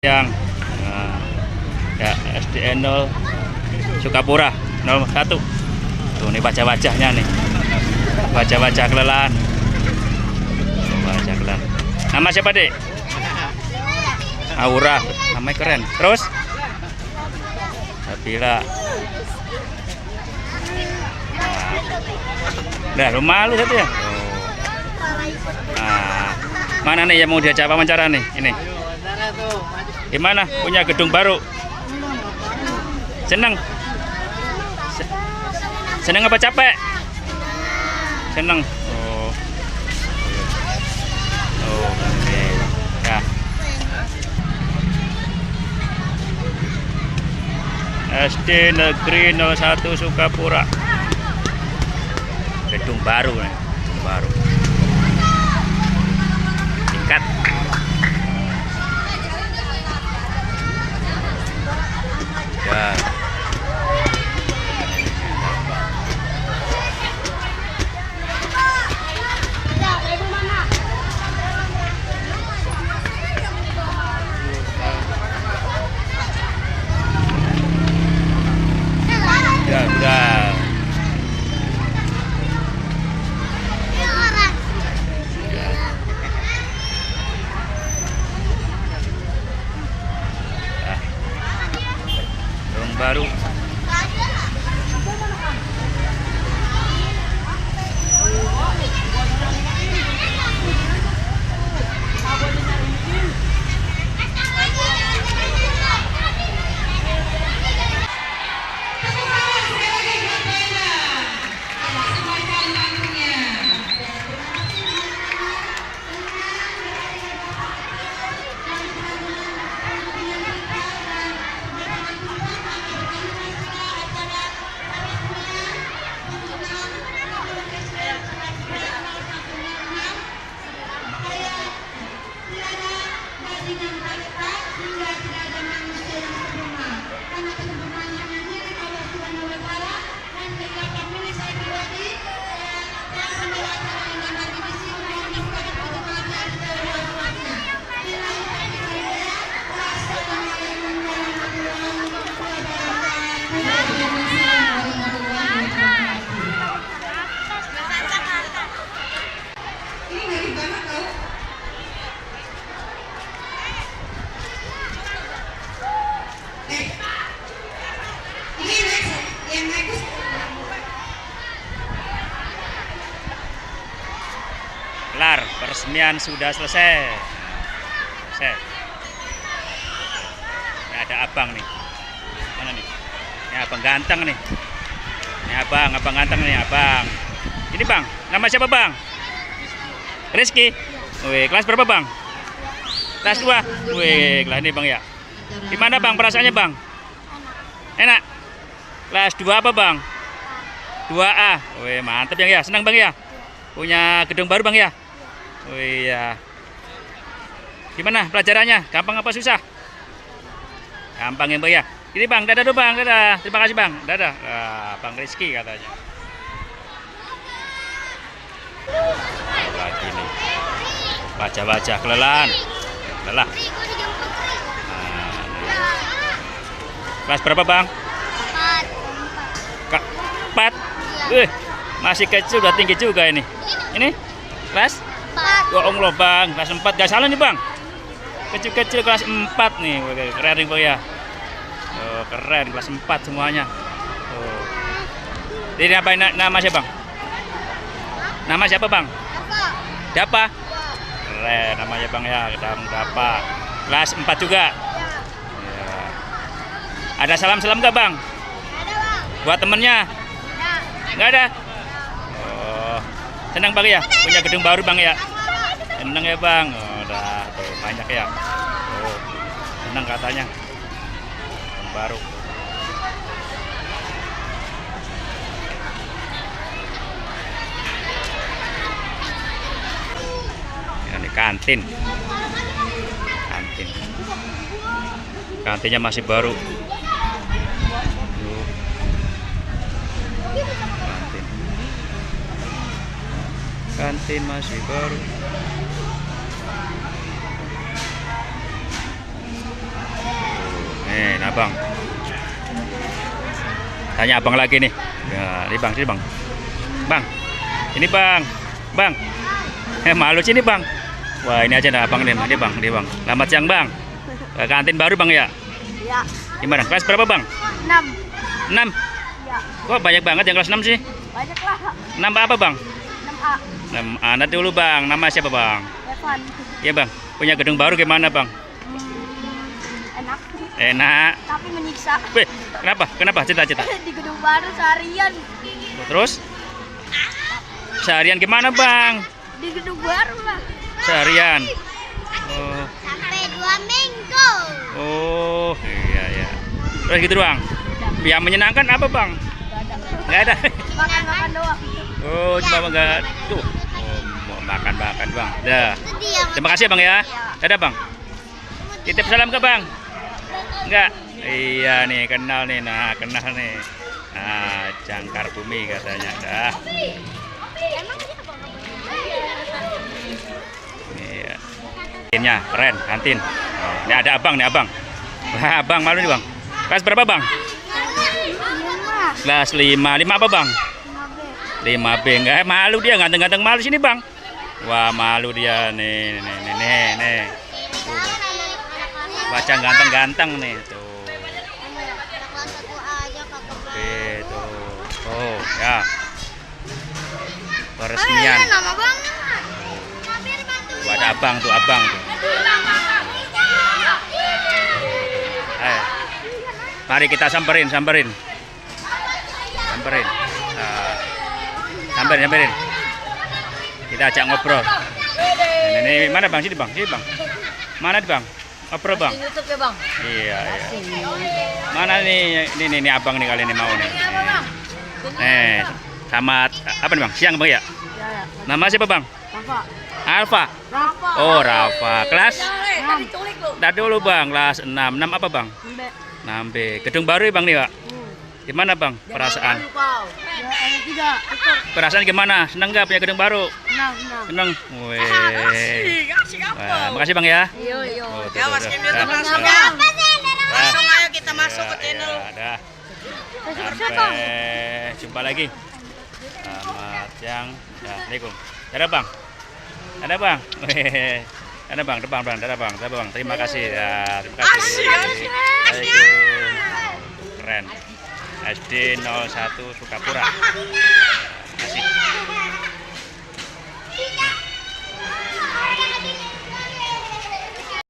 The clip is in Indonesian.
yang ya SDN 0 Sukapura 01. Tuh nih wajah-wajahnya nih. Wajah-wajah kelelahan. Wajah kelelahan. Nama siapa, Dek? Aura. Namanya keren. Terus? Sabila. Nah, rumah lu satu ya? Oh. Nah, mana nih yang mau diajak wawancara nih? Ini. Gimana? Punya gedung baru? Seneng? Seneng apa capek? Seneng. Oh. Oh, oke. Ya. SD Negeri 01 Sukapura. Gedung baru nih, baru. Tingkat. Ya. Ya, udah. Baru kelar, peresmian sudah selesai. Ini ada abang nih. Mana nih? Ini abang ganteng nih. Ini abang ganteng nih, abang. Ini bang, nama siapa bang? Rizky. Wih, kelas berapa bang? Kelas 2. Wih, kelas ini bang ya. Gimana bang perasaannya bang? Enak. Kelas 2 apa bang? 2A. Wih, mantep yang ya. Senang bang ya? Punya gedung baru bang ya? Oh iya. Gimana pelajarannya? Gampang apa susah? Gampang ya bang ya? Ini bang, dadah dulu bang, dadah. Terima kasih bang, dadah. Bang Rizky katanya. Lagi nih. Wajah-wajah kelelahan. Lelah. Kelas berapa bang? 4. Wih, masih kecil udah tinggi juga ini. Ini kelas 4. Ya Allah bang, kelas 4 gak salah nih bang. Kecil-kecil kelas 4 nih. Keren nih bang ya. Oh, keren kelas 4 semuanya. Oh. Ini apa nama siapa bang? Nama siapa bang? Dapa. Keren namanya bang ya, Dapa. Kelas 4 juga. Ya. Ada salam-salam gak bang? Ada bang. Buat temennya? Nggak ada. Oh, senang bang ya, punya gedung baru bang ya. Senang ya bang. Oh, udah tuh banyak ya. Oh, senang katanya. Gedung baru. Ini kantin. Kantinnya masih baru. Kantin masih baru. Nih, abang. Tanya abang lagi nih. Ya, ini bang, sini bang. Bang, ini bang. Bang. Malu sini bang. Wah, ini aja dah abang nih, ini bang, ini bang. Selamat siang bang. Ke kantin baru bang ya? Ya. Gimana? Kelas berapa bang? 6. 6. Ya. Kok banyak banget yang kelas 6 sih? Banyak lah. 6 apa bang? 6A. 6 anak dulu bang. Nama siapa bang? Evan. Iya bang. Punya gedung baru gimana bang? Enak. Enak. Tapi menyiksa. Wih, kenapa? Kenapa? Cita-cita. Di gedung baru seharian. Terus? Seharian gimana bang? Di gedung baru lah. Seharian. Oh, Sampai 2 minggu. oh, iya ya. Terus gitu doang. Yang menyenangkan apa bang? Nggak ada. Makan-makan doang. Oh, cuma enggak tuh. Oh, mau makan-makan bang. Dah. Terima kasih bang ya. Dadah bang. Titip salam ke bang. Enggak. Iya nih kenal nih. Nah kenal nih. Nah Jangkar Bumi katanya. Dah. Iya. Kantinnya keren kantin. Oh, ini ada abang nih abang. Wah abang malu nih bang. Kelas berapa bang? 5. Kelas 5. 5 apa bang? 5B. 5B. Enggak malu dia ganteng-ganteng malu sini bang. Wah malu dia nih nih. Tuh. Baca ganteng-ganteng nih tuh. Oke tuh. Oh ya. Peresmian. Nama bang. Tuh, ada abang tuh. Mari kita samperin. Samperin. Samperin. Kita ajak ngobrol. Ini mana bang? Sini bang. Mana bang? Ngobrol bang. YouTube ya bang. Iya. Mana nih? Ini abang nih kali ini mau nih. Selamat apa nih bang? Siang bang ya? Ya. Nama siapa bang? Rafa. Alfa. Rafa. Oh Rafa. Kelas? Tadi culik lu. Tadi dulu bang. Kelas 6. 6 apa bang? 6B. Gedung baru ya bang nih pak? Gimana bang perasaan? Ya, enak juga. Perasaan gimana? Seneng nggak punya gedung baru? Senang. Seneng. Wih. Wah, makasih bang ya. Iya. Oh, Ya, masukin YouTube langsung dah. ya. Langsung ayo kita masuk ke channel. Dah. Sampai jumpa lagi. Selamat siang. Assalamualaikum. Dadah bang. Dadah bang. Dadah bang. Dadah bang. Terima kasih ya. Terima kasih. Assalamualaikum. Keren. SD 01 Sukapura.